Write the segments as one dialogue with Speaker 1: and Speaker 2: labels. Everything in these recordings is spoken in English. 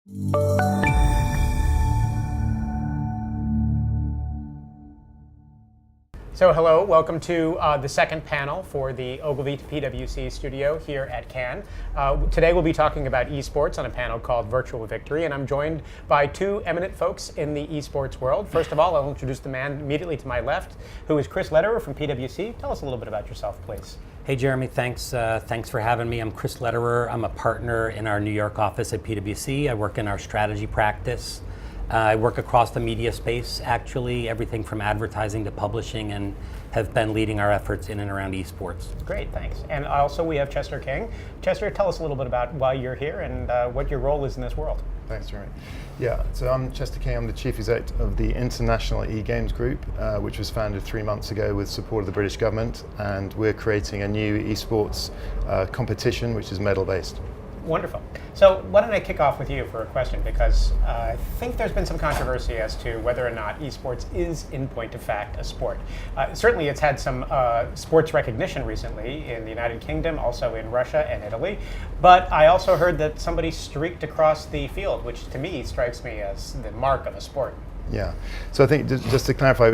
Speaker 1: So hello, welcome to the second panel for the Ogilvy PwC studio here at Cannes. Today we'll be talking about esports on a panel called Virtual Victory, and I'm joined by two eminent folks in the esports world. First of all, I'll introduce the man immediately to my left, who is Chris Lederer from PwC. Tell us a little bit about yourself, please.
Speaker 2: Hey Jeremy, thanks for having me. I'm Chris Lederer. I'm a partner in our New York office at PwC. I work in our strategy practice. I work across the media space, actually, everything from advertising to publishing, and have been leading our efforts in and around esports.
Speaker 1: Great, thanks. And also we have Chester King. Chester, tell us a little bit about why you're here and what your role is in this world.
Speaker 3: Thanks, Jeremy. Yeah, so I'm Chester King. I'm the Chief Executive of the International eGames Group, which was founded 3 months ago with support of the British government, and we're creating a new esports competition which is medal-based.
Speaker 1: Wonderful. So why don't I kick off with you for a question, because I think there's been some controversy as to whether or not esports is, in point of fact, a sport. Certainly it's had some sports recognition recently in the United Kingdom, also in Russia and Italy, but I also heard that somebody streaked across the field, which to me strikes me as the mark of a sport.
Speaker 3: Yeah, so I think just to clarify,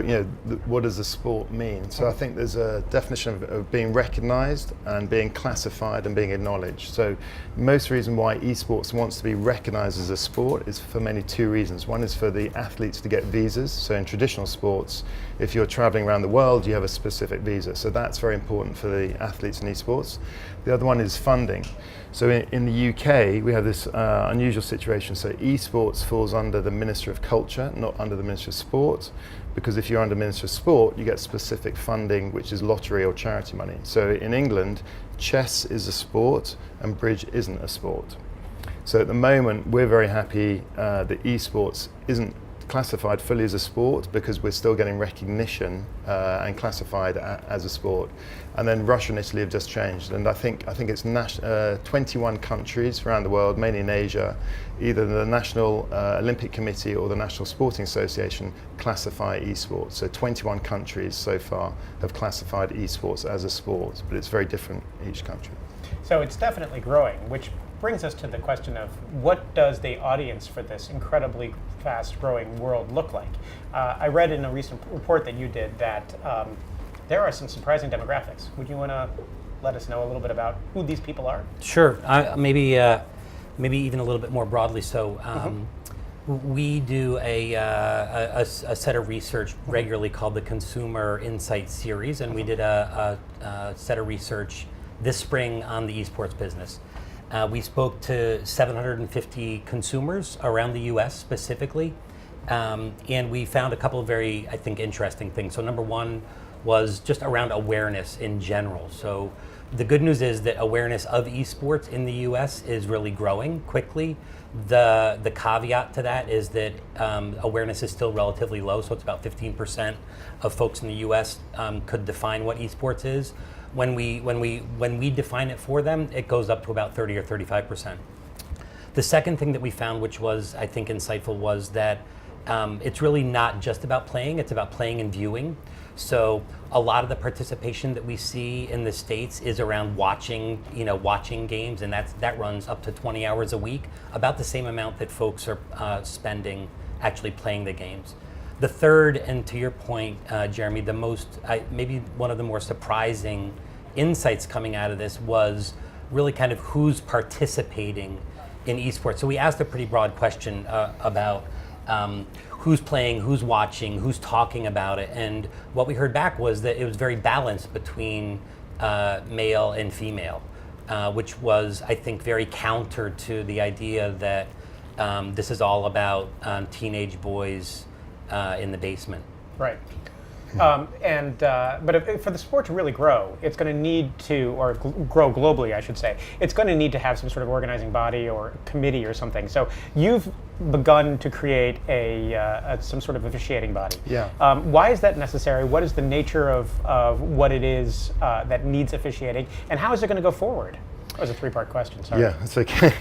Speaker 3: what does a sport mean? So I think there's a definition of being recognized and being classified and being acknowledged. So most reason why esports wants to be recognized as a sport is for mainly two reasons. One is for the athletes to get visas. So in traditional sports, if you're traveling around the world, you have a specific visa. So that's very important for the athletes in esports. The other one is funding. So in the UK, we have this unusual situation. So esports falls under the Minister of Culture, not under the Minister of Sport, because if you're under Minister of Sport, you get specific funding, which is lottery or charity money. So in England, chess is a sport and bridge isn't a sport. So at the moment, we're very happy that esports isn't classified fully as a sport because we're still getting recognition and classified as a sport. And then Russia and Italy have just changed, and I think it's 21 countries around the world, mainly in Asia, either the National Olympic Committee or the National Sporting Association classify esports. So 21 countries so far have classified esports as a sport, but it's very different in each country.
Speaker 1: So it's definitely growing, which brings us to the question of what does the audience for this incredibly fast-growing world look like? I read in a recent report that you did that there are some surprising demographics. Would you want to let us know a little bit about who these people are?
Speaker 2: Sure. Maybe even a little bit more broadly. So we do a set of research regularly called the Consumer Insight Series, and we did a set of research this spring on the esports business. We spoke to 750 consumers around the US specifically, and we found a couple of very, I think, interesting things. So number one was just around awareness in general. So the good news is that awareness of esports in the US is really growing quickly. The caveat to that is that awareness is still relatively low, so it's about 15% of folks in the US could define what esports is. When we define it for them, it goes up to about 30 or 35%. The second thing that we found, which was, I think, insightful, was that it's really not just about playing, it's about playing and viewing. So a lot of the participation that we see in the States is around watching games, and that runs up to 20 hours a week, about the same amount that folks are spending actually playing the games. The third, and to your point, Jeremy, maybe one of the more surprising insights coming out of this was really kind of who's participating in esports. So we asked a pretty broad question about who's playing, who's watching, who's talking about it, and what we heard back was that it was very balanced between male and female, which was, I think, very counter to the idea that this is all about teenage boys in the basement.
Speaker 1: Right. But for the sport to really grow, it's going to need to, or grow globally, I should say, it's going to need to have some sort of organizing body or committee or something. So you've begun to create some sort of officiating body.
Speaker 3: Yeah.
Speaker 1: Why is that necessary? What is the nature of what it is that needs officiating, and how is it going to go forward? That was a three-part question, sorry.
Speaker 3: Yeah, that's okay.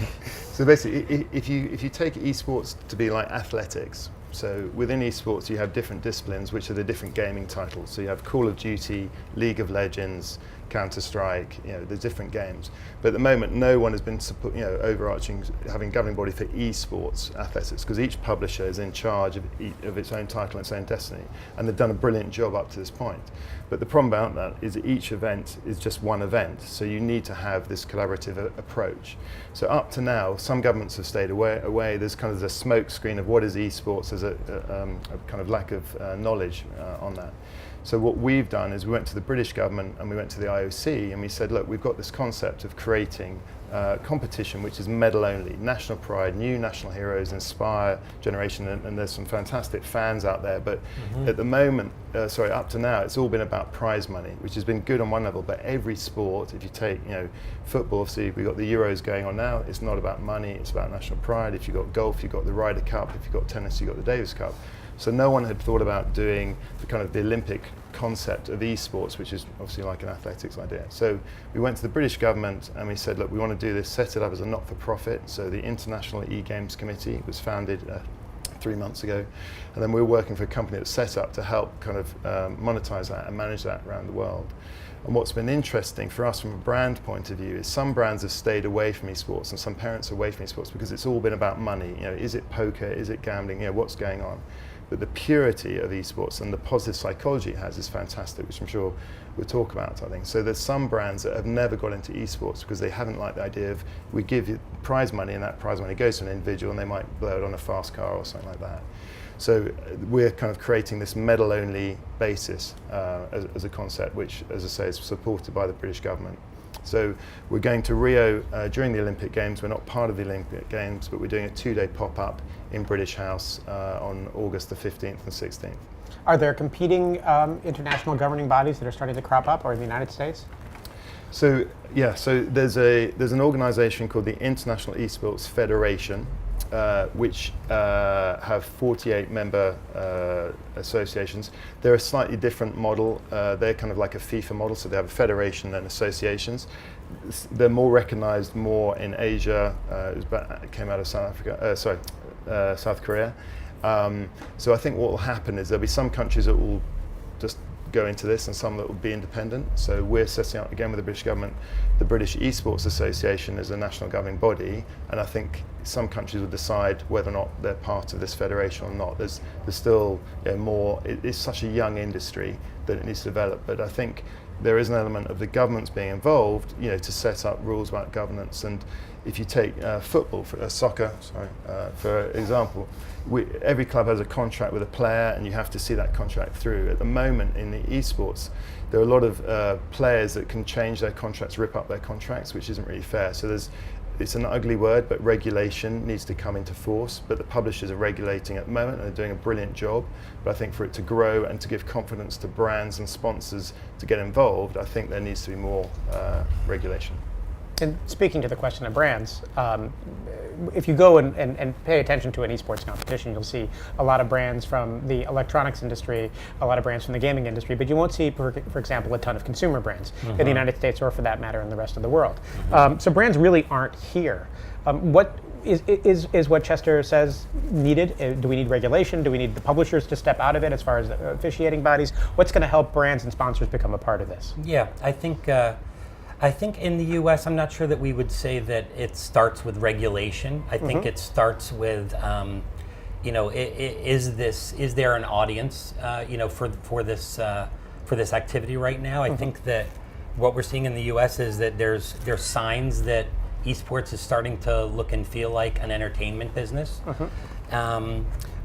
Speaker 3: So basically, if you take esports to be like athletics, so within esports you have different disciplines which are the different gaming titles. So you have Call of Duty, League of Legends, Counter-Strike, the different games. But at the moment, no one has been overarching, having governing body for eSports athletics, because each publisher is in charge of its own title and its own destiny, and they've done a brilliant job up to this point. But the problem about that is that each event is just one event, so you need to have this collaborative approach. So up to now, some governments have stayed away. There's kind of a smoke screen of what is eSports. There's a kind of lack of knowledge on that. So what we've done is we went to the British government and we went to the IOC and we said, look, we've got this concept of creating competition which is medal only, national pride, new national heroes, inspire generation, and there's some fantastic fans out there, but at the moment, up to now, it's all been about prize money, which has been good on one level, but every sport, if you take football, obviously we've got the Euros going on now, it's not about money, it's about national pride. If you've got golf, you've got the Ryder Cup. If you've got tennis, you've got the Davis Cup. So no one had thought about doing the Olympic concept of eSports, which is obviously like an athletics idea. So we went to the British government and we said, look, we want to do this, set it up as a not-for-profit. So the International E-Games Committee was founded 3 months ago. And then we're working for a company that's set up to help monetize that and manage that around the world. And what's been interesting for us from a brand point of view is some brands have stayed away from eSports and some parents are away from eSports because it's all been about money. Is it poker? Is it gambling? What's going on? But the purity of eSports and the positive psychology it has is fantastic, which I'm sure we'll talk about, I think. So there's some brands that have never got into eSports because they haven't liked the idea of, we give you prize money and that prize money goes to an individual and they might blow it on a fast car or something like that. So we're kind of creating this medal-only basis as a concept, which, as I say, is supported by the British government. So we're going to Rio during the Olympic Games. We're not part of the Olympic Games, but we're doing a 2-day pop-up in British House on August the 15th and 16th.
Speaker 1: Are there competing international governing bodies that are starting to crop up, or in the United States?
Speaker 3: So yeah, so there's an organisation called the International Esports Federation, which have 48 member associations. They're a slightly different model. They're kind of like a FIFA model, so they have a federation and associations. They're more recognised more in Asia. It came out of South Korea. So I think what will happen is there'll be some countries that will just go into this and some that will be independent. So we're setting up, again with the British government, the British Esports Association as a national governing body, and I think some countries will decide whether or not they're part of this federation or not. There's still more, it's such a young industry that it needs to develop, but I think there is an element of the governments being involved, to set up rules about governance. And if you take football, soccer, for example, every club has a contract with a player and you have to see that contract through. At the moment in the esports, there are a lot of players that can change their contracts, rip up their contracts, which isn't really fair. So it's an ugly word, but regulation needs to come into force. But the publishers are regulating at the moment and they're doing a brilliant job. But I think for it to grow and to give confidence to brands and sponsors to get involved, I think there needs to be more regulation.
Speaker 1: And speaking to the question of brands, if you go and pay attention to an esports competition, you'll see a lot of brands from the electronics industry, a lot of brands from the gaming industry, but you won't see, for example, a ton of consumer brands in the United States or, for that matter, in the rest of the world. So brands really aren't here. What is what Chester says needed? Do we need regulation? Do we need the publishers to step out of it as far as the officiating bodies? What's going to help brands and sponsors become a part of this?
Speaker 2: Yeah, I think in the U.S., I'm not sure that we would say that it starts with regulation. I think it starts with, is there an audience, for this activity right now? I think that what we're seeing in the U.S. is that there's signs that esports is starting to look and feel like an entertainment business.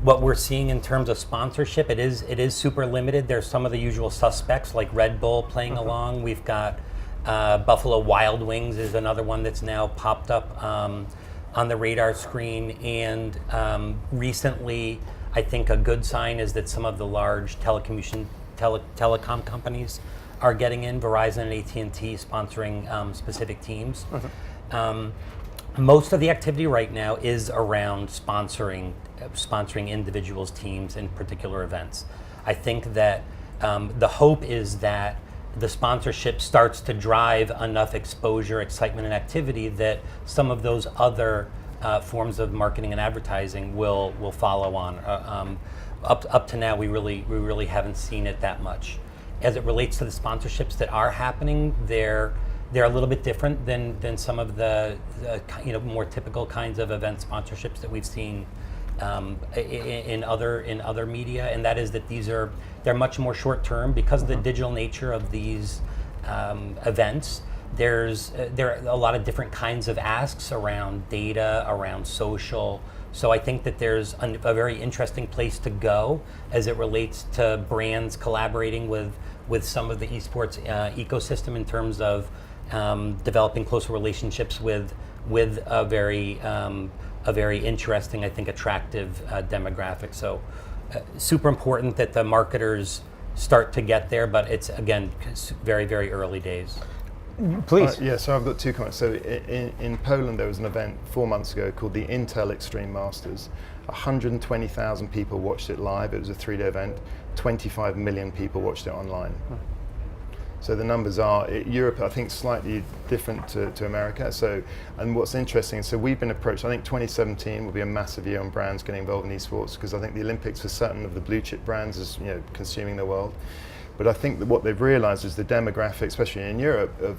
Speaker 2: What we're seeing in terms of sponsorship, it is super limited. There's some of the usual suspects like Red Bull playing along. We've got Buffalo Wild Wings is another one that's now popped up on the radar screen. And recently, I think a good sign is that some of the large telecom companies are getting in, Verizon and AT&T sponsoring specific teams. Most of the activity right now is around sponsoring individuals, teams, in particular events. I think that the hope is that the sponsorship starts to drive enough exposure, excitement, and activity that some of those other forms of marketing and advertising will follow on. Up to now, we really haven't seen it that much. as it relates to the sponsorships that are happening, they're a little bit different than some of the more typical kinds of event sponsorships that we've seen in other media, and that is that they're much more short term because of the digital nature of these events. There are a lot of different kinds of asks around data, around social. So I think that there's a very interesting place to go as it relates to brands collaborating with some of the esports ecosystem in terms of developing closer relationships with a very interesting, I think, attractive demographic. So super important that the marketers start to get there, but it's, again, very, very early days.
Speaker 1: Please.
Speaker 3: So I've got 2 comments. So in Poland, there was an event 4 months ago called the Intel Extreme Masters. 120,000 people watched it live. It was a 3-day event. 25 million people watched it online. So the numbers are, Europe, I think, slightly different to America. So, and what's interesting, so we've been approached, I think 2017 will be a massive year on brands getting involved in esports, because I think the Olympics for certain of the blue chip brands is consuming the world. But I think that what they've realised is the demographic, especially in Europe, of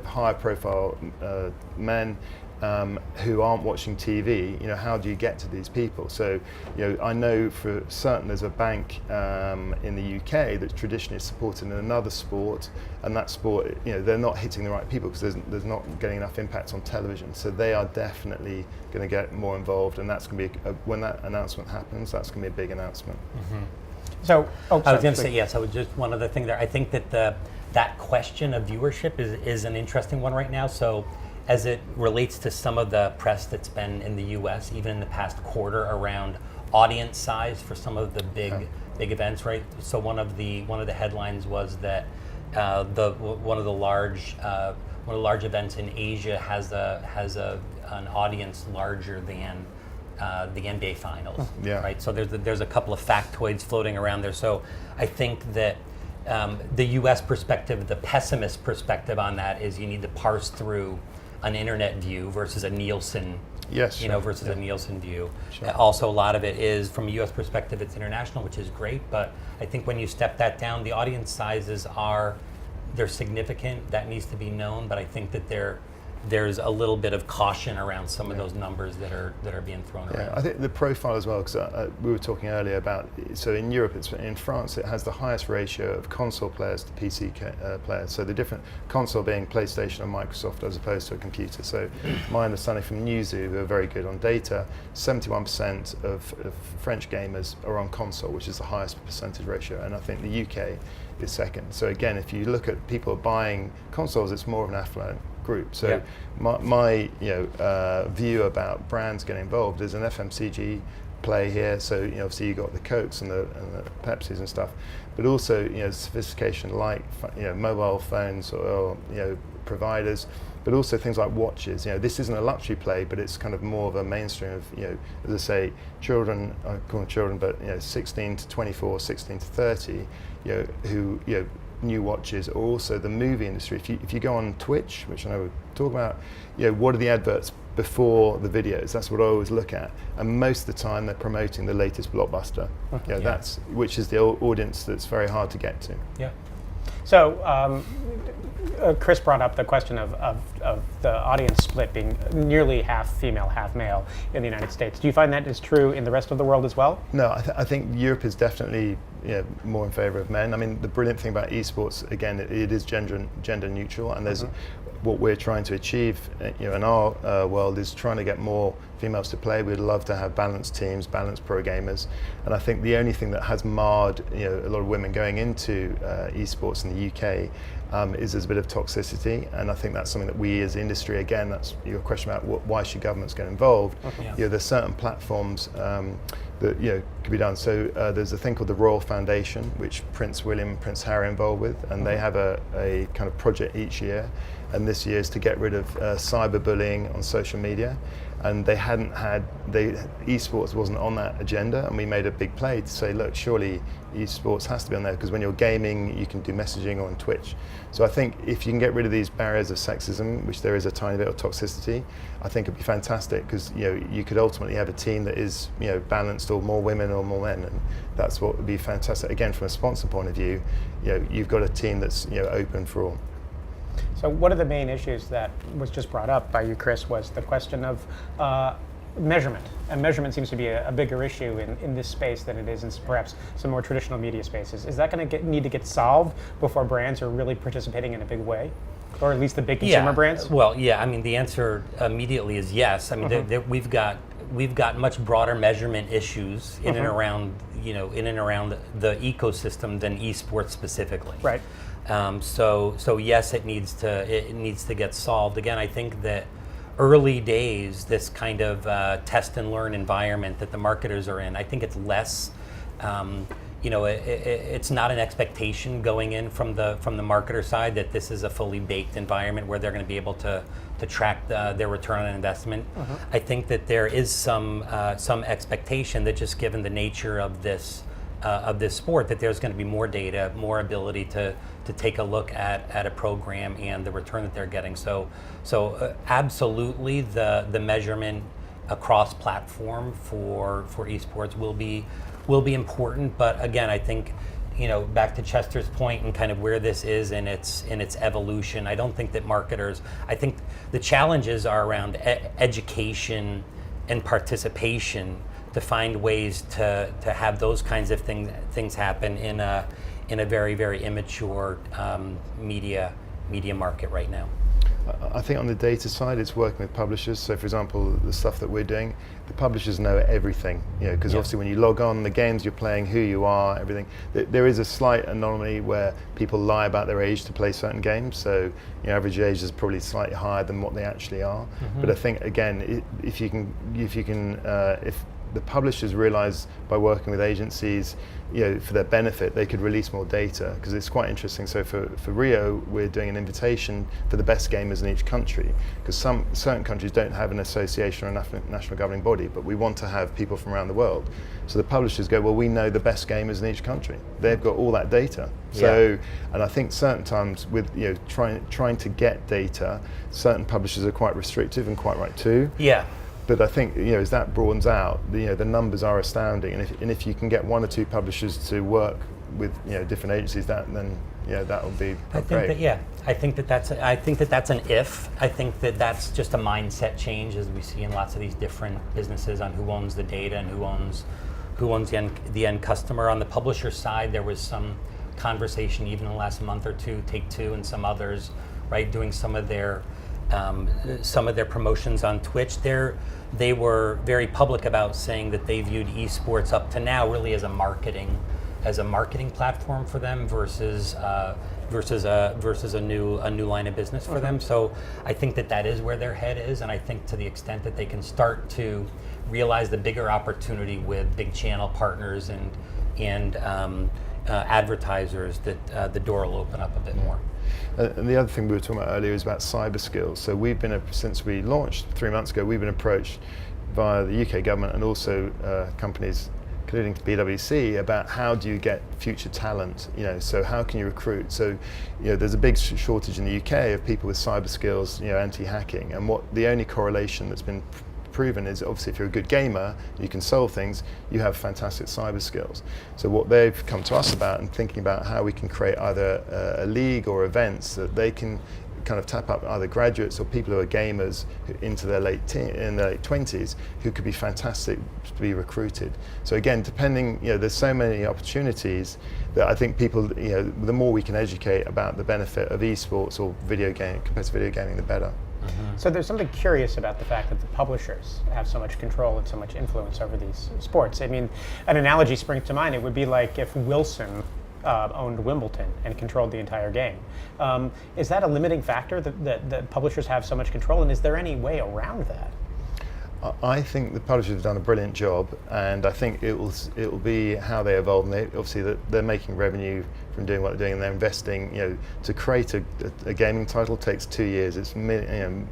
Speaker 3: higher profile men who aren't watching TV. How do you get to these people? So, I know for certain there's a bank in the UK that's traditionally supporting another sport, and that sport, they're not hitting the right people because there's not getting enough impact on television. So they are definitely going to get more involved, and that's going to be when that announcement happens. That's going to be a big announcement.
Speaker 2: Mm-hmm.
Speaker 1: So,
Speaker 2: I was going to say, yes. I would just one other thing there. I think that that question of viewership is an interesting one right now. So, as it relates to some of the press that's been in the U.S., even in the past quarter, around audience size for some of the big events, right? So one of the headlines was that one of the large events in Asia has an audience larger than the NBA Finals, right? So there's a couple of factoids floating around there. So I think that the U.S. perspective, the pessimist perspective on that is you need to parse through an internet view versus a Nielsen, versus a Nielsen view.
Speaker 3: Sure.
Speaker 2: Also, a lot of it is from a U.S. perspective, it's international, which is great. But I think when you step that down, the audience sizes they're significant. That needs to be known. But I think that there's a little bit of caution around some of those numbers that are being thrown around.
Speaker 3: I think the profile as well, because we were talking earlier about, so in Europe, in France, it has the highest ratio of console players to PC players. So the different console being PlayStation and Microsoft as opposed to a computer. So my understanding from Newzoo, who are very good on data, 71% of French gamers are on console, which is the highest percentage ratio, and I think the UK is second. So again, if you look at people buying consoles, it's more of an affluent group. So my view about brands getting involved is an FMCG play here. So obviously you got the Cokes and the Pepsis and stuff, but also sophistication like mobile phones or providers, but also things like watches. This isn't a luxury play, but it's kind of more of a mainstream of as I say, children. I call them children, but 16 to 24, 16 to 30, who new watches, or also the movie industry. If you go on Twitch, which I know we'll talk about, what are the adverts before the videos? That's what I always look at, and most of the time they're promoting the latest blockbuster. That's which is the audience that's very hard to get to.
Speaker 1: Yeah. So Chris brought up the question of the audience split being nearly half female, half male in the United States. Do you find that is true in the rest of the world as well?
Speaker 3: No, I think Europe is definitely more in favour of men. I mean, the brilliant thing about esports, again, it is gender neutral, and there's what we're trying to achieve in our world is trying to get more females to play. We'd love to have balanced teams, balanced pro gamers, and I think the only thing that has marred a lot of women going into esports in the UK is there's a bit of toxicity, and I think that's something that we as industry, again, that's your question about why should governments get involved. There's certain platforms that could be done. So there's a thing called the Royal Foundation, which Prince William and Prince Harry are involved with, and they have a kind of project each year, and this year is to get rid of cyberbullying on social media. and eSports wasn't on that agenda, and we made a big play to say, look, surely eSports has to be on there, because when you're gaming, you can do messaging on Twitch. So I think if you can get rid of these barriers of sexism, which there is a tiny bit of toxicity, I think it'd be fantastic, because you could ultimately have a team that is balanced, or more women or more men, and that's what would be fantastic. Again, from a sponsor point of view, you've got a team that's open for all.
Speaker 1: So one of the main issues that was just brought up by you, Chris, was the question of measurement. And measurement seems to be a bigger issue in this space than it is in perhaps some more traditional media spaces. Is that going to need to get solved before brands are really participating in a big way? Or at least the big consumer brands?
Speaker 2: Well, yeah, I mean, the answer immediately is yes. I mean, we've got much broader measurement issues in and around, in and around the ecosystem than esports specifically.
Speaker 1: Right.
Speaker 2: So yes, it needs to get solved. Again, I think that early days, this kind of test and learn environment that the marketers are in, I think it's less. It's not an expectation going in from the marketer side that this is a fully baked environment where they're going to be able to track their return on investment. I think that there is some expectation that, just given the nature of this sport, that there's going to be more data, more ability to take a look at a program and the return that they're getting. So absolutely, the measurement across platform for esports will be important. But again, I think, back to Chester's point and kind of where this is in its evolution, I don't think that marketers, I think the challenges are around education and participation to find ways to have those kinds of things happen in a very, very immature media market right now.
Speaker 3: I think on the data side, it's working with publishers. So, for example, the stuff that we're doing, the publishers know everything. Because obviously, when you log on, the games you're playing, who you are, everything. There is a slight anomaly where people lie about their age to play certain games. So, average age is probably slightly higher than what they actually are. But I think, again, if the publishers realize by working with agencies, for their benefit, they could release more data, because it's quite interesting. So for Rio, we're doing an invitation for the best gamers in each country, because certain countries don't have an association or a national governing body, but we want to have people from around the world. So the publishers go, well, we know the best gamers in each country. They've got all that data. So, and I think certain times with trying to get data, certain publishers are quite restrictive, and quite right too.
Speaker 2: Yeah.
Speaker 3: But I think as that broadens out, the numbers are astounding, and if you can get one or two publishers to work with different agencies, that will be great.
Speaker 2: I think that's an if. I think that's just a mindset change, as we see in lots of these different businesses, on who owns the data and who owns the end customer. On the publisher side, there was some conversation even in the last month or two, Take-Two and some others, right, doing some of their promotions on Twitch. They were very public about saying that they viewed esports up to now really as a marketing platform for them versus a new line of business for them. So I think that is where their head is, and I think to the extent that they can start to realize the bigger opportunity with big channel partners and advertisers, that the door will open up a bit more.
Speaker 3: And the other thing we were talking about earlier is about cyber skills. So we've been, since we launched 3 months ago, we've been approached via the UK government and also companies, including PwC, about how do you get future talent. So how can you recruit? So there's a big shortage in the UK of people with cyber skills, anti-hacking, and what the only correlation that's been proven is, obviously, if you're a good gamer, you can solve things, you have fantastic cyber skills. So what they've come to us about, and thinking about how we can create either a league or events that they can kind of tap up either graduates or people who are gamers into their late 20s, who could be fantastic to be recruited. So again, depending, there's so many opportunities that I think people, the more we can educate about the benefit of esports or competitive video gaming, the better.
Speaker 1: So there's something curious about the fact that the publishers have so much control and so much influence over these sports. I mean, an analogy springs to mind. It would be like if Wilson owned Wimbledon and controlled the entire game. Is that a limiting factor, that publishers have so much control, and is there any way around that?
Speaker 3: I think the publishers have done a brilliant job, and I think it will be how they evolve. And obviously, they're making revenue from doing what they're doing, and they're investing. To create a gaming title takes 2 years. It's million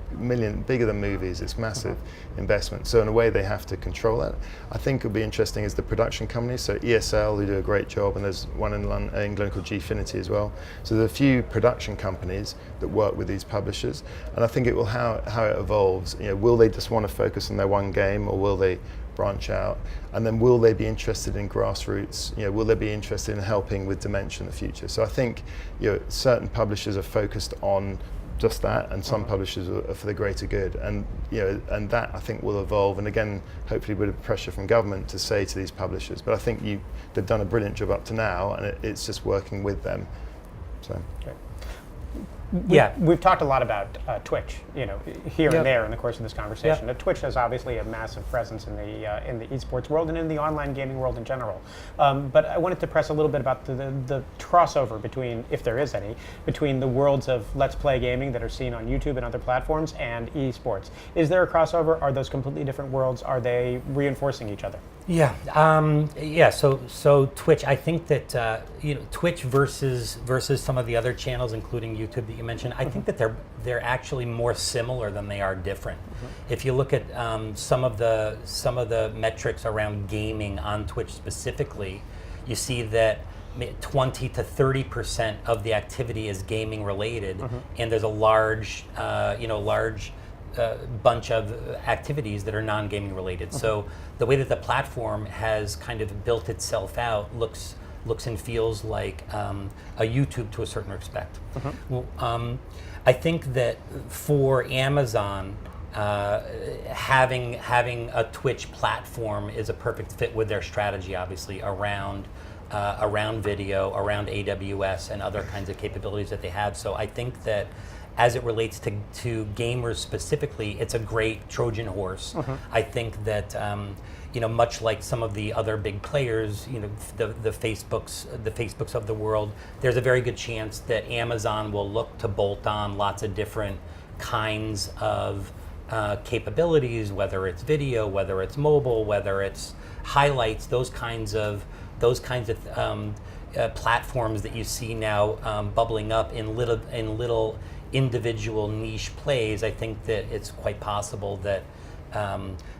Speaker 3: bigger than movies. It's massive investment. So in a way, they have to control that. I think it'll be interesting is the production companies. So ESL, who do a great job, and there's one in England called Gfinity as well. So there's a few production companies that work with these publishers, and I think it will how it evolves. Will they just want to focus on their one game, or will they branch out? And then will they be interested in grassroots? Will they be interested in helping with Dimension in the future? So I think certain publishers are focused on just that, and some publishers are for the greater good, and and that I think will evolve. And again, hopefully with pressure from government to say to these publishers. But I think they've done a brilliant job up to now, and it's just working with them. So.
Speaker 1: Okay.
Speaker 2: Yeah,
Speaker 1: we've talked a lot about Twitch, here and there in the course of this conversation.
Speaker 2: Yep.
Speaker 1: Twitch has obviously a massive presence in the esports world and in the online gaming world in general. But I wanted to press a little bit about the crossover between, if there is any, between the worlds of Let's Play gaming that are seen on YouTube and other platforms and esports. Is there a crossover? Are those completely different worlds? Are they reinforcing each other?
Speaker 2: Yeah, So Twitch, I think that Twitch versus some of the other channels, including YouTube that you mentioned, I think that they're actually more similar than they are different. If you look at some of the metrics around gaming on Twitch specifically, you see that 20 to 30% of the activity is gaming related, and there's a large bunch of activities that are non-gaming related. So the way that the platform has kind of built itself out looks and feels like a YouTube to a certain respect. Well, I think that for Amazon, having a Twitch platform is a perfect fit with their strategy, obviously, around video, around AWS, and other kinds of capabilities that they have. So I think that as it relates to gamers specifically, it's a great Trojan horse. I think that much like some of the other big players, the Facebooks of the world, there's a very good chance that Amazon will look to bolt on lots of different kinds of capabilities, whether it's video, whether it's mobile, whether it's highlights, those kinds of platforms that you see now bubbling up in little individual niche plays. I think that it's quite possible that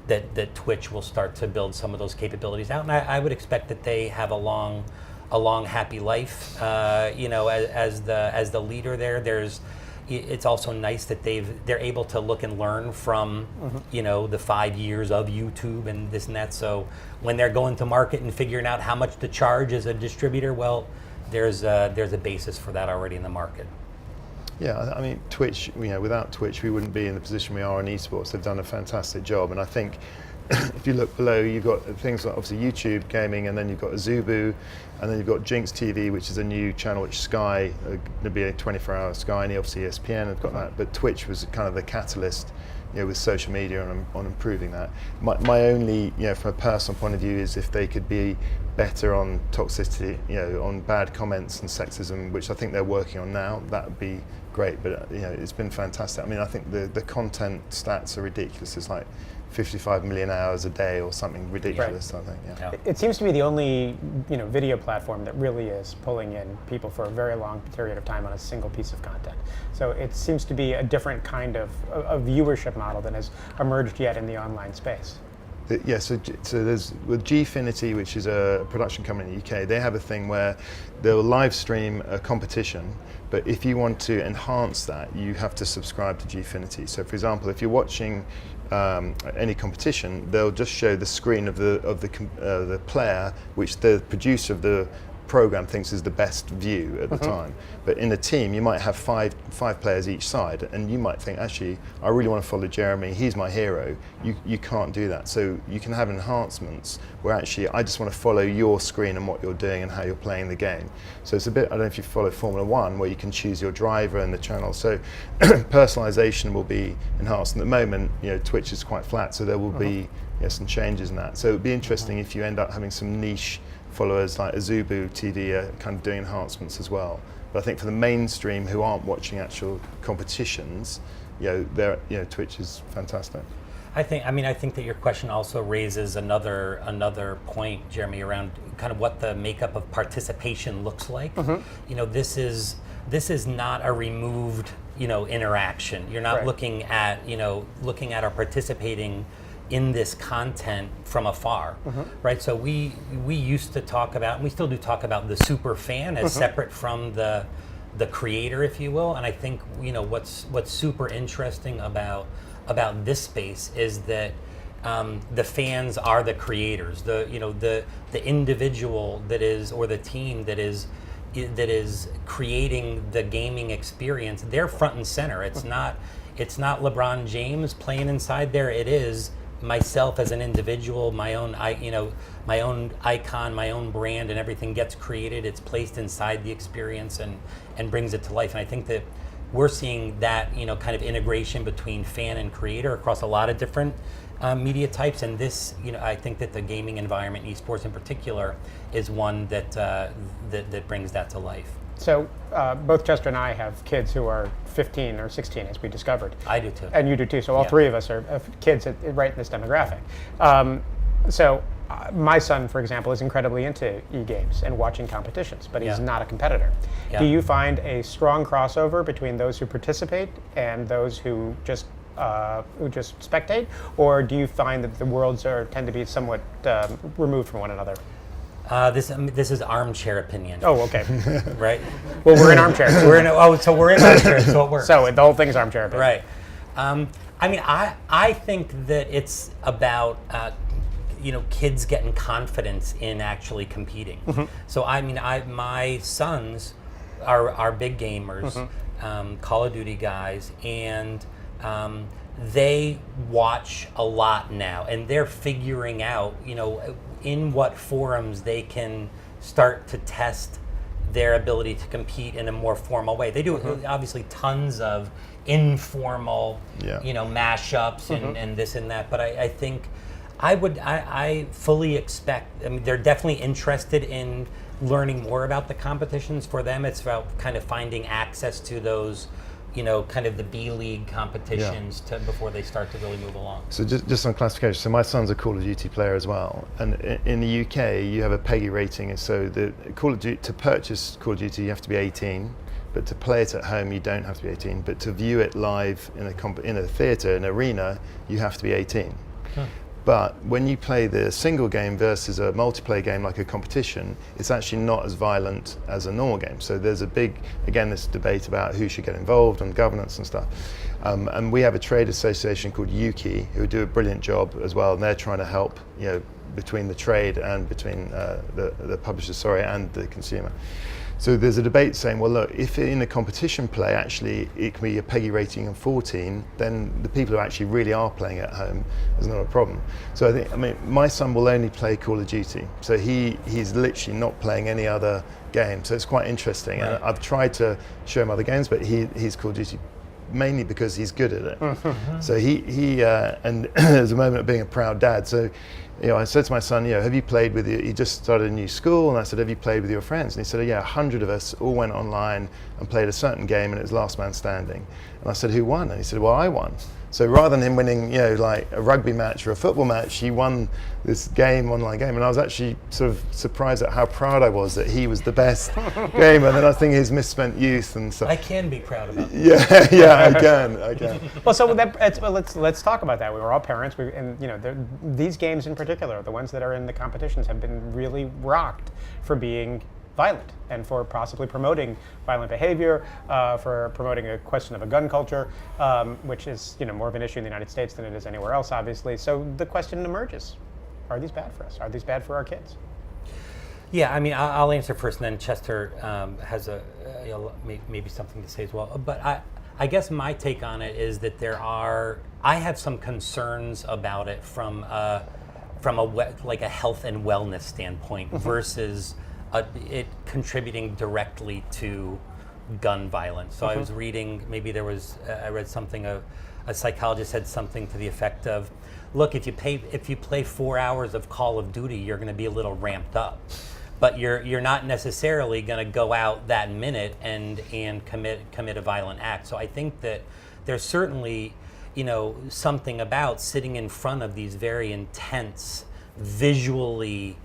Speaker 2: that Twitch will start to build some of those capabilities out, and I would expect that they have a long, happy life. As the leader there, it's also nice that they're able to look and learn from the 5 years of YouTube and this and that. So when they're going to market and figuring out how much to charge as a distributor, well, there's a basis for that already in the market.
Speaker 3: Yeah, I mean, Twitch, without Twitch, we wouldn't be in the position we are in esports. They've done a fantastic job. And I think if you look below, you've got things like obviously YouTube gaming, and then you've got Azubu, and then you've got Jinx TV, which is a new channel which Sky, going to be a 24-hour Sky, and obviously ESPN have got that. But Twitch was kind of the catalyst, with social media on improving that. My only, from a personal point of view, is if they could be better on toxicity, on bad comments and sexism, which I think they're working on now, that would be great. But it's been fantastic. I mean, I think the content stats are ridiculous. It's like 55 million hours a day or something ridiculous. Right. I think. Yeah.
Speaker 1: It seems to be the only video platform that really is pulling in people for a very long period of time on a single piece of content. So it seems to be a different kind of a viewership model than has emerged yet in the online space.
Speaker 3: Yeah, so there's with Gfinity, which is a production company in the UK, they have a thing where they'll live stream a competition, but if you want to enhance that, you have to subscribe to Gfinity. So for example, if you're watching any competition, they'll just show the screen of the player, which the producer of the program thinks is the best view at the time. But in a team, you might have five players each side, and you might think, actually, I really want to follow Jeremy, he's my hero. You can't do that. So you can have enhancements where actually I just want to follow your screen and what you're doing and how you're playing the game. So it's a bit, I don't know if you follow Formula One, where you can choose your driver and the channel. So personalization will be enhanced. And at the moment, Twitch is quite flat, so there will be some changes in that. So it would be interesting if you end up having some niche followers like Azubu TV are kind of doing enhancements as well. But I think for the mainstream who aren't watching actual competitions, Twitch is fantastic.
Speaker 2: I think that your question also raises another point, Jeremy, around kind of what the makeup of participation looks like. You know, this is not a removed, you know, interaction. You're not
Speaker 1: Right.
Speaker 2: looking at or participating in this content from afar, right? So we used to talk about, and we still do talk about, the super fan as separate from the creator, if you will. And I think, you know, what's super interesting about this space is that the fans are the creators. The individual that is, or the team that is creating the gaming experience. They're front and center. It's not LeBron James playing inside there. It is myself as an individual, my own icon, my own brand, and everything gets created. It's placed inside the experience and brings it to life. And I think that we're seeing that, you know, kind of integration between fan and creator across a lot of different media types. And this, you know, I think that the gaming environment, esports in particular, is one that that brings that to life.
Speaker 1: So both Chester and I have kids who are 15 or 16, as we discovered.
Speaker 2: I do too.
Speaker 1: And you do too. So all
Speaker 2: Yeah.
Speaker 1: three of us are kids right in this demographic. My son, for example, is incredibly into e-games and watching competitions, but he's
Speaker 2: Yeah.
Speaker 1: not a competitor.
Speaker 2: Yeah.
Speaker 1: Do you find a strong crossover between those who participate and those who just spectate, or do you find that the worlds tend to be somewhat removed from one another?
Speaker 2: This is armchair opinion.
Speaker 1: Oh, okay.
Speaker 2: Right.
Speaker 1: Well, we're in armchairs.
Speaker 2: We're in armchairs, so it works.
Speaker 1: So the whole thing's armchair opinion.
Speaker 2: Right. I mean, I think that it's about you know, kids getting confidence in actually competing. So I mean, my sons are big gamers, Call of Duty guys, and they watch a lot now, and they're figuring out, you know, in what forums they can start to test their ability to compete in a more formal way. They do obviously tons of informal, you know, mashups and this and that, but I think I fully expect, I mean, they're definitely interested in learning more about the competitions. For them, it's about kind of finding access to those, you know, kind of the B League competitions before they start to really move along.
Speaker 3: So just on classification, so my son's a Call of Duty player as well, and in the UK you have a PEGI rating, and so the Call of Duty, to purchase Call of Duty you have to be 18, but to play it at home you don't have to be 18, but to view it live in a theatre, an arena, you have to be 18. But when you play the single game versus a multiplayer game like a competition, it's actually not as violent as a normal game. So there's a big, again, this debate about who should get involved and governance and stuff. And we have a trade association called UKI who do a brilliant job as well, and they're trying to help, you know, between the trade and between the publisher, and the consumer. So there's a debate saying, well, look, if in a competition play, actually, it can be a PEGI rating of 14, then the people who actually really are playing at home is not a problem. So I mean, my son will only play Call of Duty. So he's literally not playing any other game. So it's quite interesting.
Speaker 2: Right.
Speaker 3: And I've tried to show him other games, but he's Call of Duty mainly because he's good at it. So he and there's a moment of being a proud dad. So, you know, I said to my son, you know, have you played with he just started a new school, and I said, have you played with your friends? And he said, yeah, 100 of us all went online and played a certain game, and it was last man standing. And I said, who won? And he said, well, I won. So rather than him winning, you know, like a rugby match or a football match, he won this online game. And I was actually sort of surprised at how proud I was that he was the best gamer. And then I think his misspent youth and stuff.
Speaker 2: I can be proud about that.
Speaker 3: Yeah, I can.
Speaker 1: Well, so let's talk about that. We were all parents, and you know, these games in particular, the ones that are in the competitions, have been really rocked for being violent and for possibly promoting violent behavior, for promoting a question of a gun culture, which is, you know, more of an issue in the United States than it is anywhere else, obviously. So the question emerges: are these bad for us? Are these bad for our kids?
Speaker 2: Yeah, I mean, I'll answer first, and then Chester has maybe something to say as well. But I guess my take on it is that I have some concerns about it from a health and wellness standpoint versus it contributing directly to gun violence. So I was reading, I read something, a psychologist said something to the effect of, look, if you play 4 hours of Call of Duty, you're going to be a little ramped up, but you're not necessarily going to go out that minute and commit a violent act. So I think that there's certainly, something about sitting in front of these very intense, visually,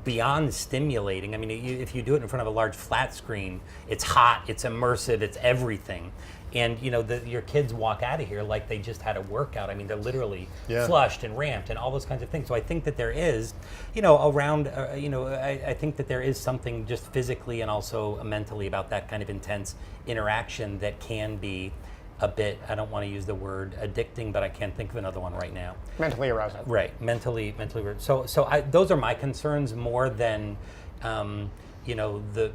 Speaker 2: beyond stimulating. I mean, if you do it in front of a large flat screen, it's hot, it's immersive, it's everything. And your kids walk out of here like they just had a workout. I mean, they're literally flushed and ramped and all those kinds of things. So I think that there is, I think that there is something just physically and also mentally about that kind of intense interaction that can be a bit, I don't want to use the word addicting, but I can't think of another one right now.
Speaker 1: Mentally arousing.
Speaker 2: Right, mentally. So those are my concerns more than,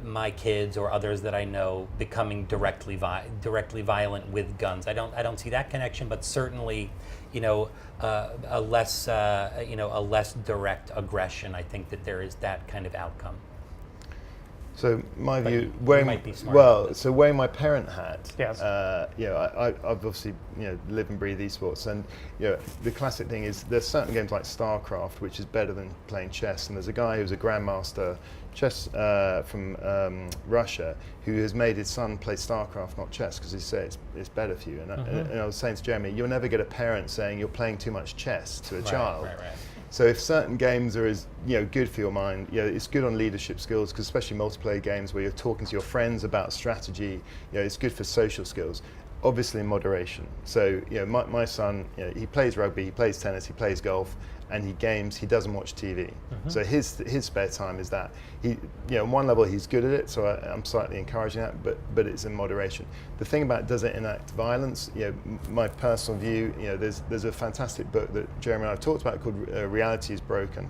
Speaker 2: my kids or others that I know becoming directly violent with guns. I don't see that connection, but certainly, a less direct aggression. I think that there is that kind of outcome.
Speaker 3: So my view,
Speaker 2: weighing
Speaker 3: my parent hat.
Speaker 1: Yes.
Speaker 3: I've obviously live and breathe esports, and the classic thing is there's certain games like StarCraft which is better than playing chess, and there's a guy who's a grandmaster chess from Russia who has made his son play StarCraft, not chess, because he says it's better for you. And I was saying to Jeremy, you'll never get a parent saying you're playing too much chess to a child.
Speaker 2: Right.
Speaker 3: So if certain games are as good for your mind, it's good on leadership skills, because especially multiplayer games where you're talking to your friends about strategy, it's good for social skills. Obviously in moderation. So my son, he plays rugby, he plays tennis, he plays golf, and he games. He doesn't watch TV. So his spare time is that. On one level he's good at it, so I'm slightly encouraging that, but it's in moderation. The thing about does it enact violence? My personal view, there's a fantastic book that Jeremy and I have talked about called Reality is Broken,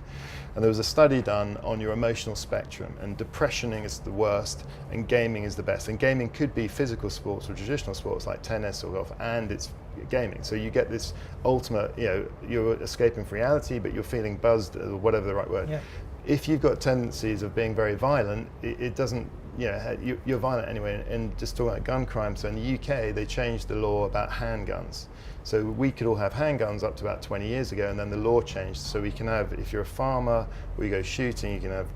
Speaker 3: and there was a study done on your emotional spectrum, and depression is the worst, and gaming is the best. And gaming could be physical sports or traditional sports like tennis or golf, and it's gaming. So you get this ultimate, you're escaping from reality, but you're feeling buzzed, or whatever the right word.
Speaker 2: Yeah.
Speaker 3: If you've got tendencies of being very violent, it doesn't, you're violent anyway. And just talking about gun crime, so in the UK, they changed the law about handguns. So we could all have handguns up to about 20 years ago, and then the law changed. So we can have, if you're a farmer, or you go shooting, you can have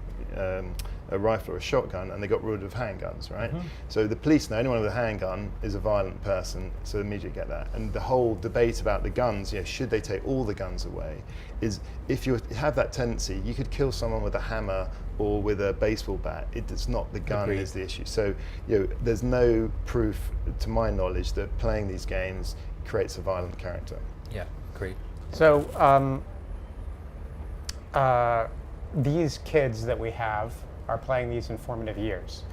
Speaker 3: a rifle or a shotgun, and they got rid of handguns, right? So the police know anyone with a handgun is a violent person, so they immediately get that. And the whole debate about the guns, should they take all the guns away, is if you have that tendency, you could kill someone with a hammer or with a baseball bat. It's not the gun is the issue. So there's no proof, to my knowledge, that playing these games creates a violent character.
Speaker 2: Yeah, great.
Speaker 1: So these kids that we have are playing these in formative years.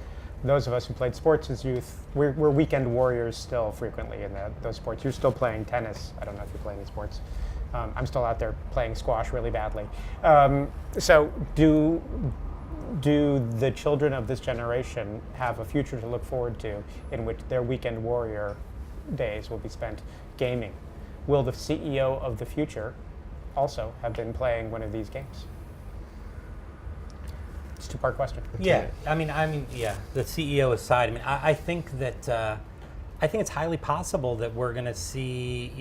Speaker 1: Those of us who played sports as youth, we're weekend warriors still frequently in those sports. You're still playing tennis. I don't know if you play any sports. I'm still out there playing squash really badly. So do the children of this generation have a future to look forward to in which their weekend warrior days will be spent gaming? Will the CEO of the future also have been playing one of these games? It's a two-part question.
Speaker 2: Yeah, I mean, yeah. The CEO aside, I think that I think it's highly possible that we're going to see,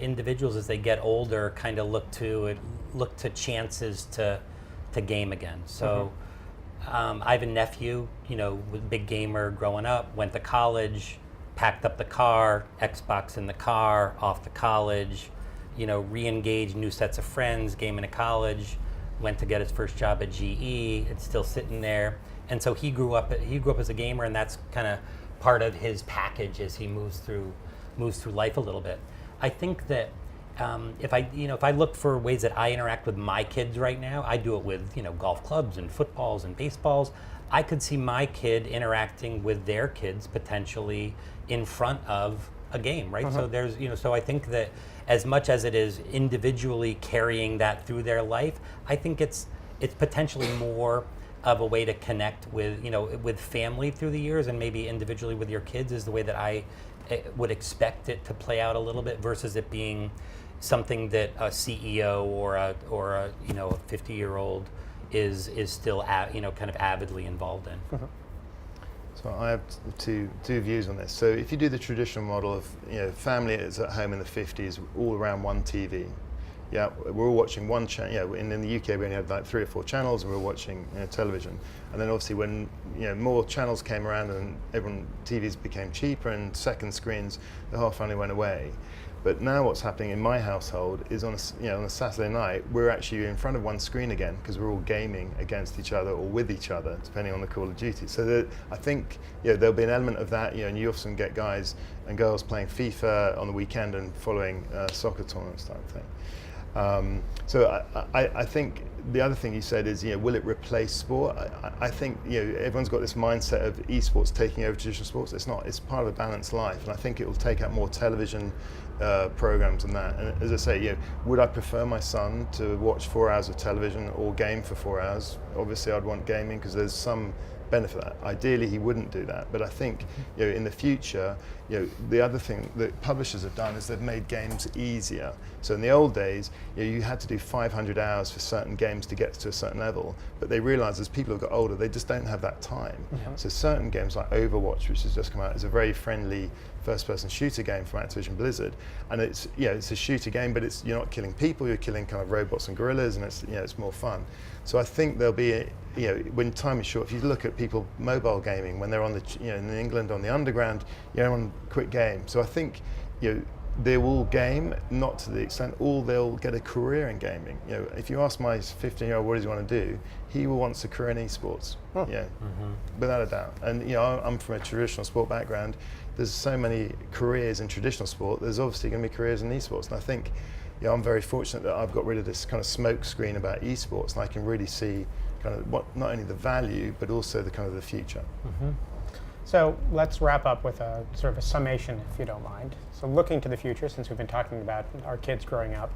Speaker 2: individuals as they get older, kind of look to chances to game again. So, I have a nephew, was a big gamer growing up. Went to college, packed up the car, Xbox in the car, off to college. Re-engaged new sets of friends, gaming to college. Went to get his first job at GE. It's still sitting there, and so he grew up as a gamer, and that's kind of part of his package as he moves through life a little bit. I think that if I look for ways that I interact with my kids right now, I do it with golf clubs and footballs and baseballs. I could see my kid interacting with their kids potentially in front of a game, right? So there's so I think that as much as it is individually carrying that through their life, I think it's potentially more of a way to connect with with family through the years, and maybe individually with your kids is the way that I would expect it to play out a little bit, versus it being something that a CEO or a 50-year-old is still kind of avidly involved in.
Speaker 3: So I have two views on this. So if you do the traditional model of family is at home in the 50s, all around one TV. Yeah, we're all watching one channel. In the UK we only had like 3 or 4 channels, and we were watching television. And then obviously when more channels came around and TVs became cheaper and second screens, the whole family went away. But now what's happening in my household is on a Saturday night, we're actually in front of one screen again because we're all gaming against each other or with each other, depending on the Call of Duty. So I think there'll be an element of that, and you often get guys and girls playing FIFA on the weekend and following soccer tournaments type thing. So I think the other thing you said is, will it replace sport? I think everyone's got this mindset of esports taking over traditional sports. It's not. It's part of a balanced life, and I think it will take out more television programs and that. And as I say, would I prefer my son to watch 4 hours of television or game for 4 hours? Obviously, I'd want gaming because there's some benefit of that. Ideally, he wouldn't do that, but I think in the future, the other thing that publishers have done is they've made games easier. So in the old days, you had to do 500 hours for certain games to get to a certain level, but they realised as people have got older, they just don't have that time. So certain games like Overwatch, which has just come out, is a very friendly first-person shooter game from Activision Blizzard, and it's a shooter game, but you're not killing people, you're killing kind of robots and gorillas, and it's more fun. So I think there'll be when time is short. If you look at people mobile gaming when they're on in England on the underground, on quick game. So I think they will game, not to the extent, or they'll get a career in gaming. If you ask my 15-year-old what does he want to do, he wants a career in esports. Without a doubt. And I'm from a traditional sport background. There's so many careers in traditional sport. There's obviously going to be careers in esports, and I think I'm very fortunate that I've got rid of this kind of smoke screen about esports, and I can really see kind of not only the value but also the kind of the future.
Speaker 1: So let's wrap up with a sort of a summation, if you don't mind. So looking to the future, since we've been talking about our kids growing up,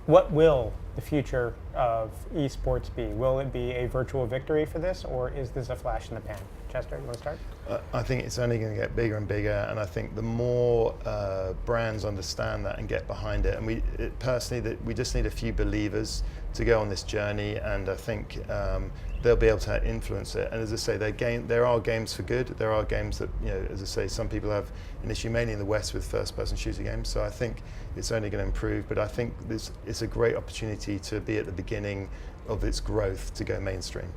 Speaker 1: what will the future of esports be? Will it be a virtual victory for this, or is this a flash in the pan? Chester, you want to start?
Speaker 3: I think it's only going to get bigger and bigger, and I think the more brands understand that and get behind it, and we just need a few believers to go on this journey, and I think they'll be able to influence it. And as I say, there are games for good. There are games that, as I say, some people have an issue, mainly in the West, with first-person shooter games. So I think it's only going to improve. But I think it's a great opportunity to be at the beginning of its growth to go mainstream.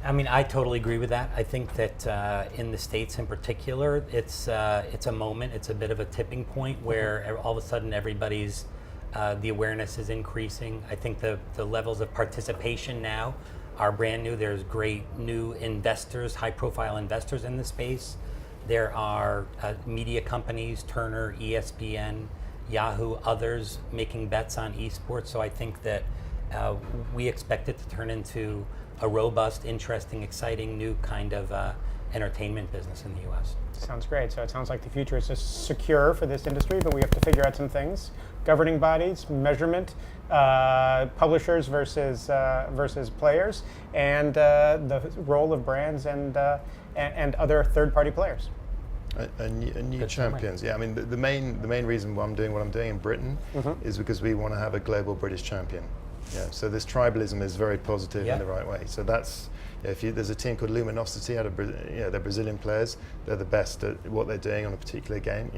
Speaker 2: I mean, I totally agree with that. I think that in the States in particular, it's a moment, it's a bit of a tipping point where all of a sudden everybody's, the awareness is increasing. I think the levels of participation now are brand new. There's great new investors, high profile investors in the space. There are media companies, Turner, ESPN, Yahoo, others making bets on esports. So I think that we expect it to turn into a robust, interesting, exciting new kind of entertainment business in the U.S.
Speaker 1: Sounds great. So it sounds like the future is just secure for this industry, but we have to figure out some things: governing bodies, measurement, publishers versus players, and the role of brands and other third-party players.
Speaker 3: And new champions. Yeah, I mean the main reason why I'm doing what I'm doing in Britain is because we want to have a global British champion. Yeah, so this tribalism is very positive in the right way. So that's, there's a team called Luminosity out of they're Brazilian players. They're the best at what they're doing on a particular game.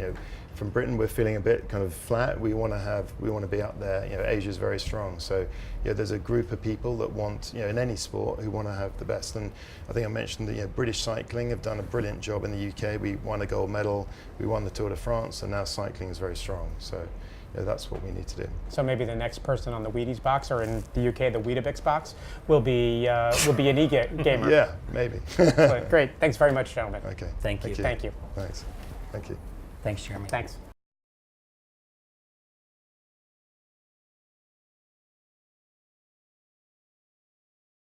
Speaker 3: From Britain we're feeling a bit kind of flat. We want to be up there. Asia's very strong. So there's a group of people that want, in any sport, who want to have the best. And I think I mentioned that British cycling have done a brilliant job in the UK. We won a gold medal. We won the Tour de France, and now cycling is very strong. So that's what we need to do.
Speaker 1: So maybe the next person on the Wheaties box, or in the UK the Weetabix box, will be an e-gamer.
Speaker 3: Yeah, maybe.
Speaker 1: Great. Thanks very much, gentlemen.
Speaker 3: Okay.
Speaker 2: Thank you.
Speaker 1: Thank you.
Speaker 3: Thanks. Thank you.
Speaker 2: Thanks, Jeremy.
Speaker 1: Thanks.